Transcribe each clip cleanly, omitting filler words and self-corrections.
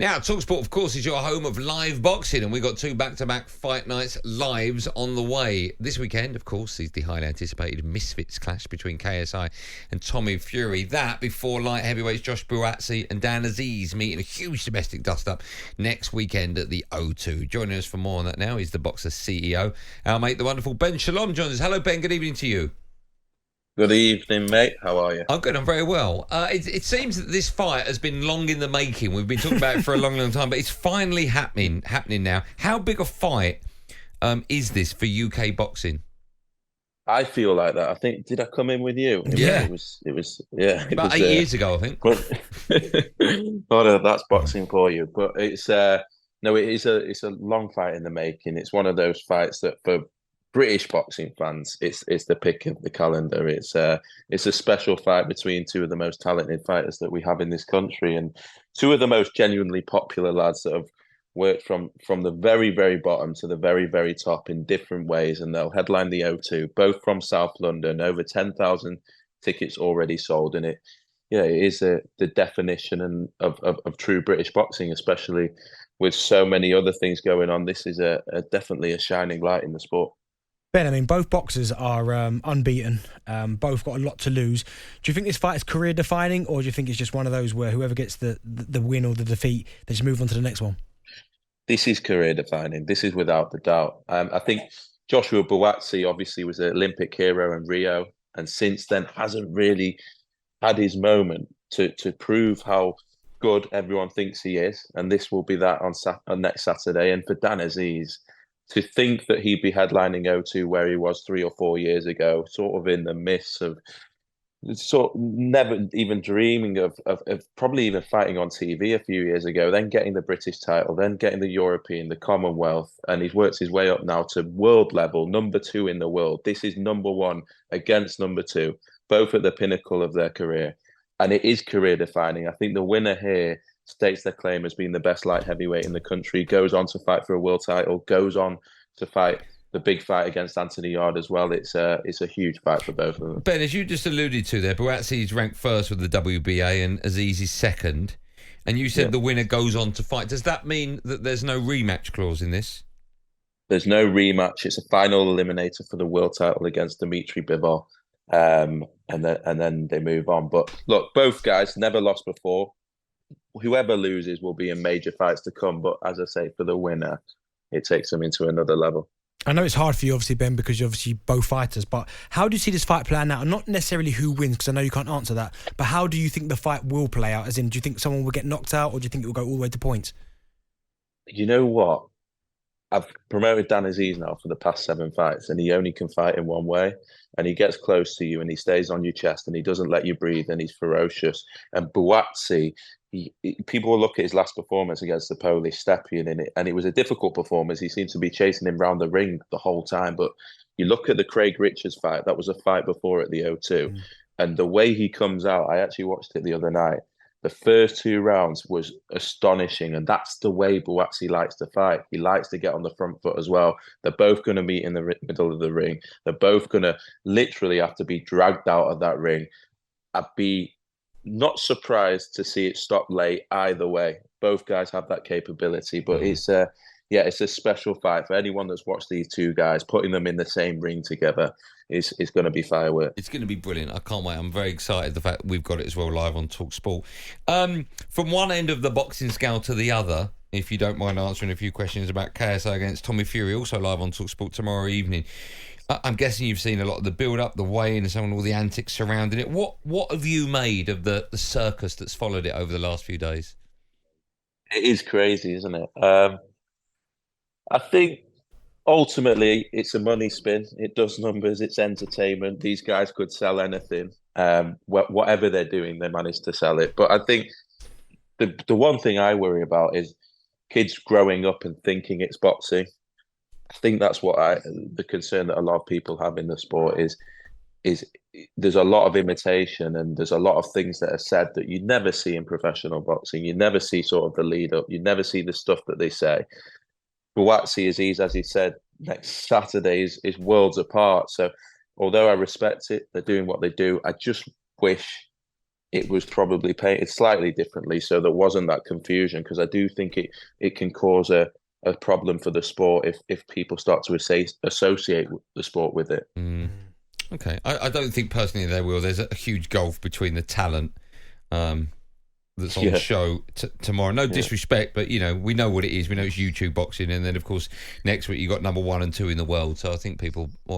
Now, talkSPORT, of course, is your home of live boxing, and we've got 2 back-to-back fight nights lives on the way. This weekend, of course, is the highly anticipated Misfits clash between KSI and Tommy Fury. That before light heavyweights Josh Buatsi and Dan Azeez meeting a huge domestic dust-up next weekend at the O2. Joining us for more on that now is the Boxer CEO, our mate, the wonderful Ben Shalom, joins us. Hello, Ben. Good evening to you. Good evening, mate. How are you? I'm good. I'm very well. It seems that this fight has been long in the making. We've been talking about it for a long, long time, but it's finally happening now. How big a fight is this for UK boxing? I feel like that. I think, did I come in with you? Yeah. It was About 8 years ago, I think. But oh, no, that's boxing for you. But it's no, it's a long fight in the making. It's one of those fights that for British boxing fans, it's the pick of the calendar. It's a special fight between two of the most talented fighters that we have in this country, and two of the most genuinely popular lads that have worked from the very, very bottom to the very, very top in different ways, and they'll headline the O2, both from South London. Over 10,000 tickets already sold, and it is the definition of true British boxing, especially with so many other things going on. This is definitely a shining light in the sport. Ben, I mean, both boxers are unbeaten, both got a lot to lose. Do you think this fight is career-defining, or do you think it's just one of those where whoever gets the win or the defeat, they just move on to the next one? This is career-defining. This is without the doubt. I think Joshua Buatsi obviously was an Olympic hero in Rio, and since then hasn't really had his moment to prove how good everyone thinks he is, and this will be that on next Saturday. And for Dan Azeez, to think that he'd be headlining O2 where he was 3 or 4 years ago, sort of in the midst of never even dreaming of probably even fighting on TV a few years ago, then getting the British title, then getting the European, the Commonwealth, and he's worked his way up now to world level, number 2 in the world. This is number 1 against number 2, both at the pinnacle of their career. And it is career defining. I think the winner here states their claim as being the best light heavyweight in the country, goes on to fight for a world title, goes on to fight the big fight against Anthony Yard as well. It's a huge fight for both of them. Ben, as you just alluded to there, Buatsi's ranked first with the WBA and Azeez is second. And you said the winner goes on to fight. Does that mean that there's no rematch clause in this? There's no rematch. It's a final eliminator for the world title against Dimitri Bivol. And then they move on. But look, both guys never lost before. Whoever loses will be in major fights to come. But as I say, for the winner, it takes them into another level. I know it's hard for you, obviously, Ben, because you're obviously both fighters, but how do you see this fight playing out? Not necessarily who wins, because I know you can't answer that, but how do you think the fight will play out? As in, do you think someone will get knocked out, or do you think it will go all the way to points? You know what? I've promoted Dan Azeez now for the past 7 fights, and he only can fight in one way. And he gets close to you, and he stays on your chest, and he doesn't let you breathe, and he's ferocious. And Buatsi, people will look at his last performance against the Polish Stepien, and it was a difficult performance. He seemed to be chasing him round the ring the whole time. But you look at the Craig Richards fight, that was a fight before at the O2. And the way he comes out, I actually watched it the other night. The first 2 rounds was astonishing, and that's the way Buatsi likes to fight. He likes to get on the front foot as well. They're both going to meet in the middle of the ring. They're both going to literally have to be dragged out of that ring. I'd be not surprised to see it stop late either way. Both guys have that capability, but it's a special fight for anyone that's watched these two guys. Putting them in the same ring together is going to be fireworks. It's going to be brilliant. I can't wait. I'm very excited the fact that we've got it as well live on talkSPORT. From one end of the boxing scale to the other, if you don't mind answering a few questions about KSI against Tommy Fury, also live on talkSPORT tomorrow evening. I'm guessing you've seen a lot of the build-up, the weigh-in, and all the antics surrounding it. What have you made of the circus that's followed it over the last few days? It is crazy, isn't it? I think ultimately it's a money spin. It does numbers. It's entertainment. These guys could sell anything. Whatever they're doing, they manage to sell it. But I think the one thing I worry about is kids growing up and thinking it's boxing. I think that's the concern that a lot of people have in the sport is there's a lot of imitation, and there's a lot of things that are said that you never see in professional boxing. You never see sort of the lead up. You never see the stuff that they say. Buatsi, Azeez, as he said, next Saturday is worlds apart. So although I respect it, they're doing what they do. I just wish it was probably painted slightly differently, so there wasn't that confusion. Because I do think it can cause a problem for the sport if people start to associate the sport with it. Okay, I don't think personally they will. There's a huge gulf between the talent that's on the show tomorrow. No disrespect, but we know what it is. We know it's YouTube boxing, and then of course next week you got number 1 and 2 in the world. So I think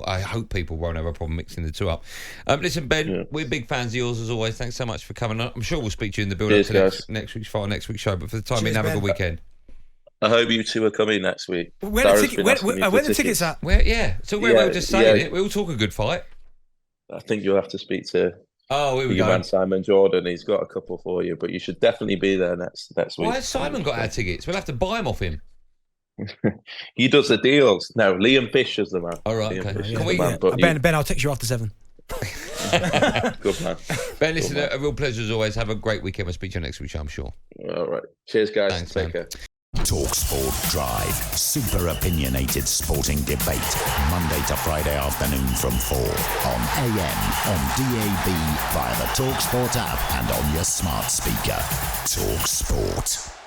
I hope people won't have a problem mixing the two up. Listen, Ben, we're big fans of yours as always. Thanks so much for coming on. I'm sure we'll speak to you in the build-up to next week's fight, next week's show. But for the time being, have a good weekend. I hope you two are coming next week. Where the tickets at? So we're just saying it. We'll talk a good fight. I think you'll have to speak to here we your go. man Simon Jordan. He's got a couple for you, but you should definitely be there next week. Why has Simon got our tickets? We'll have to buy them off him. He does the deals. No, Liam Fisher's the man. All right, Ben, I'll text you after 7. Good man. Ben, listen, a real pleasure as always. Have a great weekend. We'll speak to you next week, I'm sure. All right. Cheers, guys. Thanks, Take care. talkSPORT Drive. Super opinionated sporting debate. Monday to Friday afternoon from 4 on AM, on DAB, via the talkSPORT app and on your smart speaker. talkSPORT.